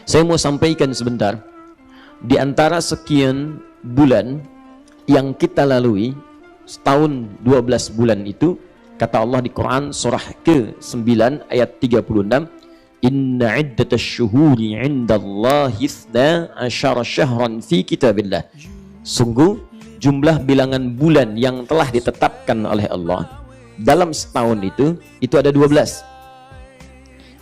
Saya mau sampaikan sebentar, di antara sekian bulan yang kita lalui, setahun 12 bulan itu, kata Allah di Quran surah ke-9 ayat 36, Inna iddatasy syuhuri 'indallahi 12 syahran fi kitabillah. Sungguh jumlah bilangan bulan yang telah ditetapkan oleh Allah dalam setahun itu ada 12.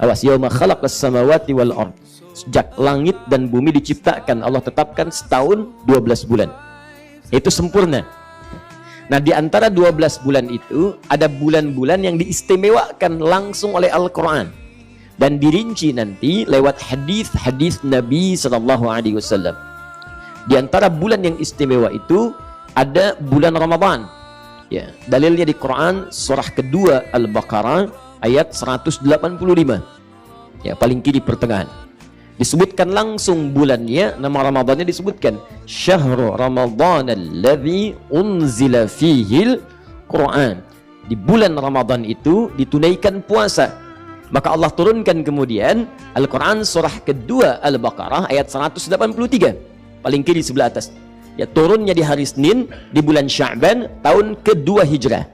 Awas, yauma khalaqas samawati wal ard. Sejak langit dan bumi diciptakan, Allah tetapkan setahun 12 bulan. Itu sempurna. Nah, di antara 12 bulan itu ada bulan-bulan yang diistimewakan langsung oleh Al-Quran dan dirinci nanti lewat hadis-hadis Nabi SAW. Di antara bulan yang istimewa itu ada bulan Ramadan. Ya, dalilnya di Quran surah kedua Al-Baqarah ayat 185. Ya, paling kiri pertengahan. Disebutkan langsung bulannya, nama Ramadannya disebutkan Syahrul Ramadan alladzi unzila fihil Quran. Di bulan Ramadan itu ditunaikan puasa. Maka Allah turunkan kemudian Al-Quran surah kedua Al-Baqarah ayat 183, paling kiri sebelah atas. Ya, turunnya di hari Senin di bulan Sya'ban tahun kedua Hijrah.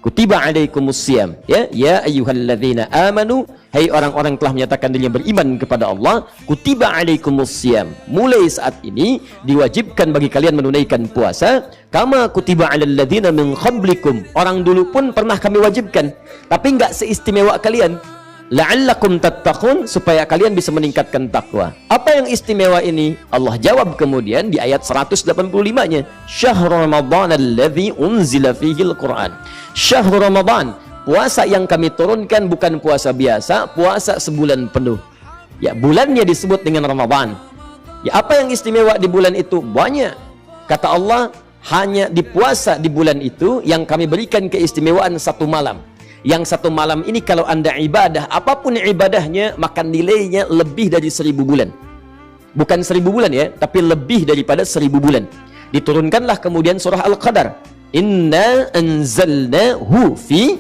Kutiba alaikumus siyam, ya ayyuhalladzina amanu, hai orang-orang telah menyatakan dirinya beriman kepada Allah, kutiba alaikumus siyam, mulai saat ini diwajibkan bagi kalian menunaikan puasa, kama kutiba alal ladzina min qablikum, orang dulu pun pernah kami wajibkan, tapi enggak seistimewa kalian, la'allakum tattaqun, supaya kalian bisa meningkatkan takwa. Apa yang istimewa ini? Allah jawab kemudian di ayat 185-nya, Syahrul Ramadan alladzi unzila fihil Quran. Syahrul Ramadan, puasa yang kami turunkan bukan puasa biasa, puasa sebulan penuh. Ya, bulannya disebut dengan Ramadan. Ya, apa yang istimewa di bulan itu? Banyak. Kata Allah, hanya di puasa di bulan itu yang kami berikan keistimewaan satu malam. Yang satu malam ini kalau Anda ibadah, apapun ibadahnya, maka nilainya lebih dari 1000 bulan. Bukan 1000 bulan ya, tapi lebih daripada 1000 bulan. Diturunkanlah kemudian surah Al-Qadar. Inna anzalnahu fi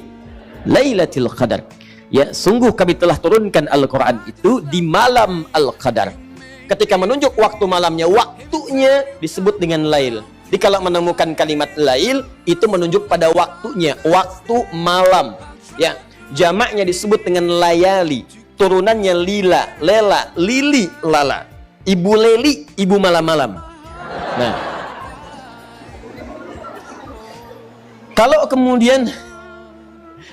lailatul qadar. Ya, sungguh kami telah turunkan Al-Quran itu di malam Al-Qadar. Ketika menunjuk waktu malamnya, waktunya disebut dengan lail. Jadi kalau menemukan kalimat lail, itu menunjuk pada waktunya, waktu malam. Ya, jamaknya disebut dengan layali, turunannya lila, lela, lili, lala. Ibu leli, ibu malam-malam. Nah, kalau kemudian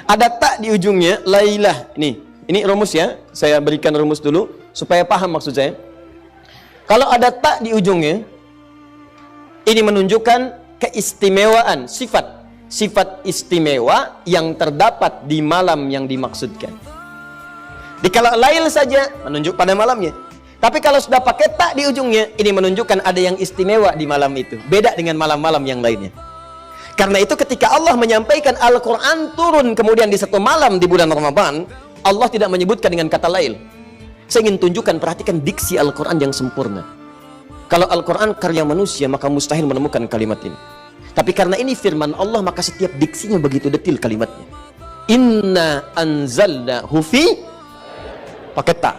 ada tak di ujungnya, lailah. Ini rumus ya. Saya berikan rumus dulu supaya paham maksud saya. Kalau ada tak di ujungnya, ini menunjukkan keistimewaan, sifat istimewa yang terdapat di malam yang dimaksudkan. Di kalau lail saja menunjuk pada malamnya. Tapi kalau sudah pakai tak di ujungnya, ini menunjukkan ada yang istimewa di malam itu. Beda dengan malam-malam yang lainnya. Karena itu ketika Allah menyampaikan Al-Quran turun kemudian di satu malam di bulan Ramadan, Allah tidak menyebutkan dengan kata lail. Saya ingin tunjukkan, perhatikan diksi Al-Quran yang sempurna. Kalau Al-Quran karya manusia, maka mustahil menemukan kalimat ini. Tapi karena ini firman Allah, maka setiap diksinya begitu detil kalimatnya. Inna anzalnahu fi, pakai tak.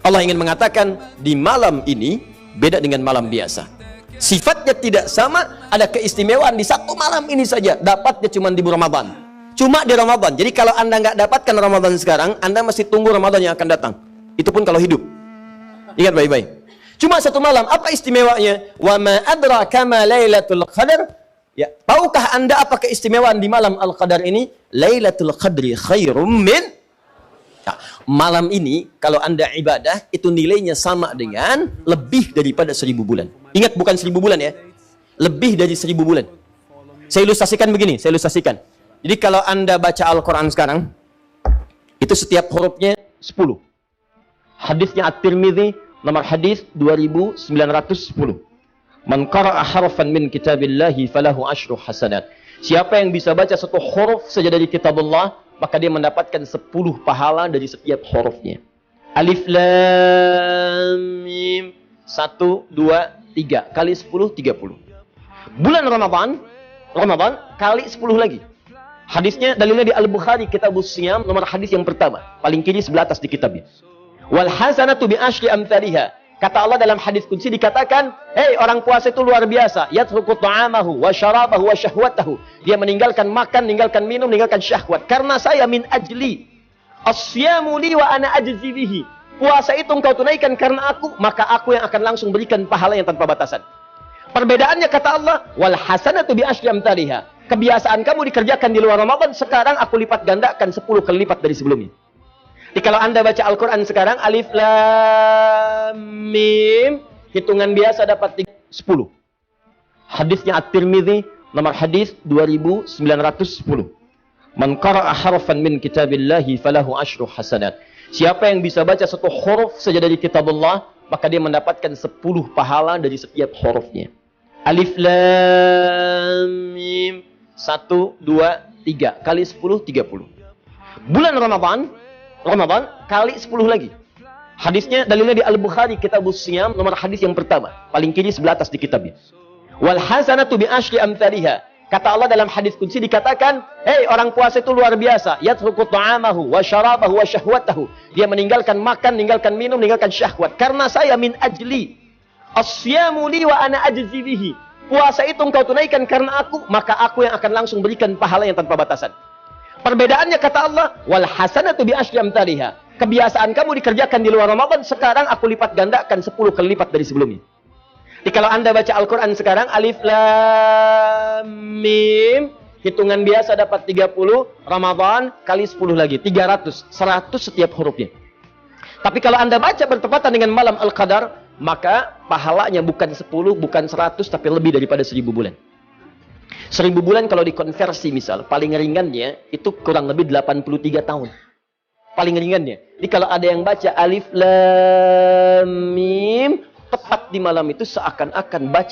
Allah ingin mengatakan di malam ini beda dengan malam biasa. Sifatnya tidak sama, ada keistimewaan di satu malam ini saja. Dapatnya cuma di Ramadan. Cuma di Ramadan. Jadi kalau Anda nggak dapatkan Ramadan sekarang, Anda mesti tunggu Ramadan yang akan datang. Itu pun kalau hidup. Ingat baik-baik. Cuma satu malam. Apa istimewanya? Wa ma adraka ma lailatul qadar. Ya, tahukah Anda apa keistimewaan di malam Al-Qadar ini? Lailatul qadri khairum min. Ya, malam ini kalau Anda ibadah itu nilainya sama dengan lebih daripada 1000 bulan. Ingat, bukan 1000 bulan ya, lebih dari 1000 bulan. Saya ilustrasikan begini, jadi kalau Anda baca Al-Quran sekarang, itu setiap hurufnya 10. Hadisnya At-Tirmidzi nomor hadis 2910. Man qara'a harfan min kitabillahi falahu asyru hasanat. Siapa yang bisa baca satu huruf saja dari kitabullah, maka dia mendapatkan 10 pahala dari setiap hurufnya. Alif Lam Mim, 1, 2, 3 kali 10, 30. Bulan Ramadan kali 10 lagi. Hadisnya dalilnya di Al-Bukhari Kitabus Siyam nomor hadis yang pertama, paling kiri sebelah atas di kitabnya. Wal hasanatu bi asyri amsalha. Kata Allah dalam hadis qudsi dikatakan, "Hei, orang puasa itu luar biasa. Yatruku ta'amahu wa syarabahu wa syahwatahu." Dia meninggalkan makan, meninggalkan minum, meninggalkan syahwat. Karena saya min ajli. Asyamu li wa ana ajzi bihi. Puasa itu engkau tunaikan karena aku, maka aku yang akan langsung berikan pahala yang tanpa batasan. Perbedaannya kata Allah, wal hasanatu bi asyri amsalha. Kebiasaan kamu dikerjakan di luar Ramadan, sekarang aku lipat gandakan 10 kali lipat dari sebelumnya. Jadi kalau Anda baca Al-Quran sekarang, alif lam mim, hitungan biasa dapat 10. Hadisnya At-Tirmidzi, nomor hadis 2910. Man qara'a harfan min kitabillahi falahu asyru hasanat. Siapa yang bisa baca satu huruf saja dari kitabullah, maka dia mendapatkan 10 pahala dari setiap hurufnya. Alif lam mim, 1, 2, 3 kali 10, 30. Bulan Ramadan kali 10 lagi. Hadisnya dalilnya di Al-Bukhari Kitabus Shiyam, nomor hadis yang pertama, paling kiri sebelah atas di kitabnya. Wal hasanatu bi asyri amsalha. Kata Allah dalam hadis qudsi dikatakan, "Hei, orang puasa itu luar biasa. Yatruku ta'amahu wa syarabahu wa syahwatahu." Dia meninggalkan makan, meninggalkan minum, meninggalkan syahwat. Karena saya min ajli. Asyamu li wa ana ajzi bihi. Puasa itu engkau tunaikan karena aku, maka aku yang akan langsung berikan pahala yang tanpa batasan. Perbedaannya kata Allah, wal hasanatu bi asyri amsalha. Kebiasaan kamu dikerjakan di luar Ramadan, sekarang aku lipat gandakan 10 kali lipat dari sebelumnya. Jadi kalau Anda baca Al-Quran sekarang, alif lam mim, hitungan biasa dapat 30, Ramadan kali 10 lagi, 300, 100 setiap hurufnya. Tapi kalau Anda baca bertepatan dengan malam Al-Qadar, maka pahalanya bukan 10, bukan 100, tapi lebih daripada 1000 bulan. 1000 bulan kalau dikonversi misal, paling ringannya itu kurang lebih 83 tahun. Paling ringannya. Jadi kalau ada yang baca alif lam mim, tepat di malam itu seakan-akan baca